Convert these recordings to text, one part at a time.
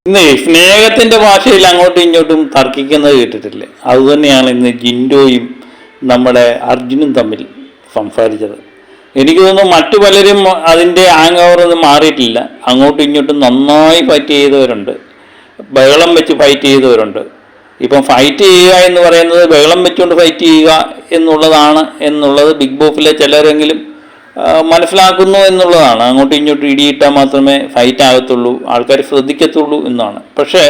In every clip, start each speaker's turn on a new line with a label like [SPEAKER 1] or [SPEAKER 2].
[SPEAKER 1] ഇന്ന് സ്നേഹത്തിന്റെ ഭാഷയിൽ അങ്ങോട്ടും ഇങ്ങോട്ടും തർക്കിക്കുന്നത് കേട്ടിട്ടില്ലേ? അതുതന്നെയാണ് ഇന്ന് ജിൻഡോയും നമ്മുടെ അർജുനും തമ്മിൽ സംസാരിച്ചത്. എനിക്ക് തോന്നുന്നു മറ്റു പലരും അതിൻ്റെ ഹാങ് ഓവർ ഒന്നും മാറിയിട്ടില്ല. അങ്ങോട്ടും ഇങ്ങോട്ടും നന്നായി ഫൈറ്റ് ചെയ്തവരുണ്ട്, ബഹളം വെച്ച് ഫൈറ്റ് ചെയ്തവരുണ്ട്. ഇപ്പം ഫൈറ്റ് ചെയ്യുക എന്ന് പറയുന്നത് ബഹളം വെച്ചുകൊണ്ട് ഫൈറ്റ് ചെയ്യുക എന്നുള്ളത് ബിഗ് ബോസിലെ ചിലരെങ്കിലും മനസ്സിലാക്കുന്നു എന്നുള്ളതാണ്. അങ്ങോട്ടും ഇങ്ങോട്ടും ഇടിയിട്ടാൽ മാത്രമേ ഫൈറ്റ് ആകത്തുള്ളൂ, ആൾക്കാർ ശ്രദ്ധിക്കത്തുള്ളൂ എന്നാണ്. പക്ഷേ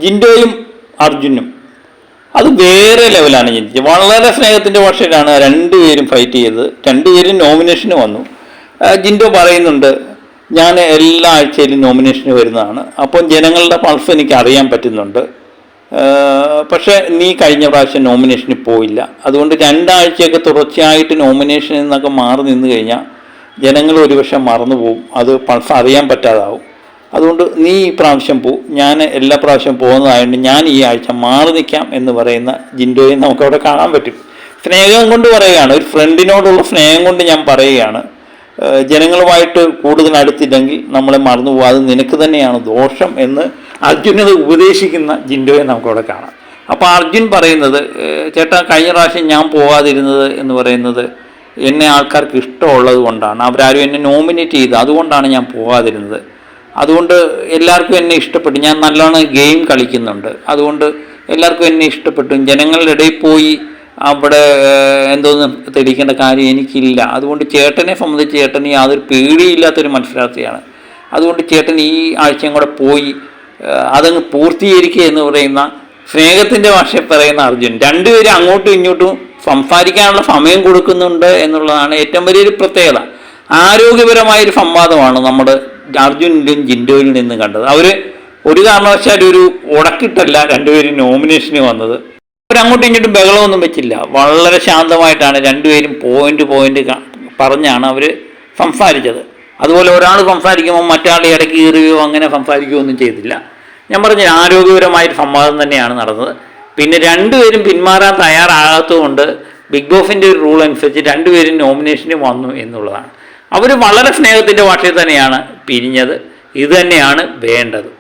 [SPEAKER 1] ജിൻഡോയും അർജുനും അത് വേറെ ലെവലാണ് ചിന്തിച്ചത്. വളരെ സ്നേഹത്തിൻ്റെ ഭാഷയിലാണ് രണ്ടുപേരും ഫൈറ്റ് ചെയ്തത്. രണ്ടുപേരും നോമിനേഷന് വന്നു. ജിൻഡോ പറയുന്നുണ്ട്, ഞാൻ എല്ലാ ആഴ്ചയിലും നോമിനേഷന് വരുന്നതാണ്, അപ്പം ജനങ്ങളുടെ പൾസ് എനിക്ക് അറിയാൻ പറ്റുന്നുണ്ട്. പക്ഷേ നീ കഴിഞ്ഞ പ്രാവശ്യം നോമിനേഷന് പോയില്ല, അതുകൊണ്ട് 2 ആഴ്ചയൊക്കെ തുടർച്ചയായിട്ട് നോമിനേഷനിൽ നിന്നൊക്കെ മാറി നിന്ന് കഴിഞ്ഞാൽ ജനങ്ങൾ ഒരുപക്ഷെ മറന്നു പോകും, അത് പൾസ് അറിയാൻ പറ്റാതാവും. അതുകൊണ്ട് നീ ഈ പ്രാവശ്യം പോ, ഞാൻ എല്ലാ പ്രാവശ്യം പോകുന്നതായതുകൊണ്ട് ഞാൻ ഈ ആഴ്ച മാറി നിൽക്കാം എന്ന് പറയുന്ന ജിൻഡോയെ നമുക്കവിടെ കാണാൻ പറ്റും. സ്നേഹം കൊണ്ട് പറയുകയാണ്, ഒരു ഫ്രണ്ടിനോടുള്ള സ്നേഹം കൊണ്ട് ഞാൻ പറയുകയാണ്, ജനങ്ങളുമായിട്ട് കൂടുതൽ അടുത്തില്ലെങ്കിൽ നമ്മളെ മറന്നു പോകും, അത് നിനക്ക് തന്നെയാണ് ദോഷം എന്ന് അർജുനത് ഉപദേശിക്കുന്ന ജിൻഡോയെ നമുക്കവിടെ കാണാം. അപ്പോൾ അർജുൻ പറയുന്നത്, ചേട്ടാ കഴിഞ്ഞ പ്രാവശ്യം ഞാൻ പോകാതിരുന്നത് എന്ന് പറയുന്നത് എന്നെ ആൾക്കാർക്ക് ഇഷ്ടമുള്ളത് കൊണ്ടാണ്, അവരാരും എന്നെ നോമിനേറ്റ് ചെയ്ത്, അതുകൊണ്ടാണ് ഞാൻ പോകാതിരുന്നത്. അതുകൊണ്ട് എല്ലാവർക്കും എന്നെ ഇഷ്ടപ്പെട്ടു, ഞാൻ നല്ലോണം ഗെയിം കളിക്കുന്നുണ്ട്, അതുകൊണ്ട് എല്ലാവർക്കും എന്നെ ഇഷ്ടപ്പെട്ടു. ജനങ്ങളുടെ ഇടയിൽ പോയി അവിടെ എന്തോന്ന് തെളിയിക്കേണ്ട കാര്യം എനിക്കില്ല. അതുകൊണ്ട് ചേട്ടനെ സംബന്ധിച്ച് ചേട്ടന് യാതൊരു പേടിയില്ലാത്തൊരു മത്സരാർത്ഥിയാണ്. അതുകൊണ്ട് ചേട്ടൻ ഈ ആഴ്ചയും കൂടെ പോയി അതങ്ങ് പൂർത്തീകരിക്കുക എന്ന് പറയുന്ന സ്നേഹത്തിൻ്റെ ഭാഷയിൽ പറയുന്ന അർജുൻ. രണ്ടുപേരും അങ്ങോട്ടും ഇങ്ങോട്ടും സംസാരിക്കാനുള്ള സമയം കൊടുക്കുന്നുണ്ട് എന്നുള്ളതാണ് ഏറ്റവും വലിയൊരു പ്രത്യേകത. ആരോഗ്യപരമായൊരു സംവാദമാണ് നമ്മുടെ അർജുനിലും ജിൻഡോയിൽ നിന്ന് കണ്ടത്. അവർ ഒരു കാരണവശാലും ഒരു ഉടക്കിട്ടല്ല രണ്ടുപേരും നോമിനേഷന് വന്നത്. അവരങ്ങോട്ടും ഇങ്ങോട്ടും ബഹളമൊന്നും വെച്ചില്ല, വളരെ ശാന്തമായിട്ടാണ് രണ്ടുപേരും പോയിന്റ് പറഞ്ഞാണ് അവർ സംസാരിച്ചത്. അതുപോലെ ഒരാൾ സംസാരിക്കുമ്പോൾ മറ്റാളെ ഇടയ്ക്ക് കീറുകയോ അങ്ങനെ സംസാരിക്കുകയോ ഒന്നും ചെയ്തില്ല. ഞാൻ പറഞ്ഞ ആരോഗ്യപരമായൊരു സംവാദം തന്നെയാണ് നടന്നത്. പിന്നെ രണ്ടുപേരും പിന്മാറാൻ തയ്യാറാകാത്തതുകൊണ്ട് ബിഗ് ബോസിൻ്റെ ഒരു റൂൾ അനുസരിച്ച് രണ്ടുപേരും നോമിനേഷന് വന്നു എന്നുള്ളതാണ്. അവർ വളരെ സ്നേഹത്തിൻ്റെ ഭാഷയിൽ തന്നെയാണ് പിരിഞ്ഞത്. ഇത് തന്നെയാണ് വേണ്ടത്.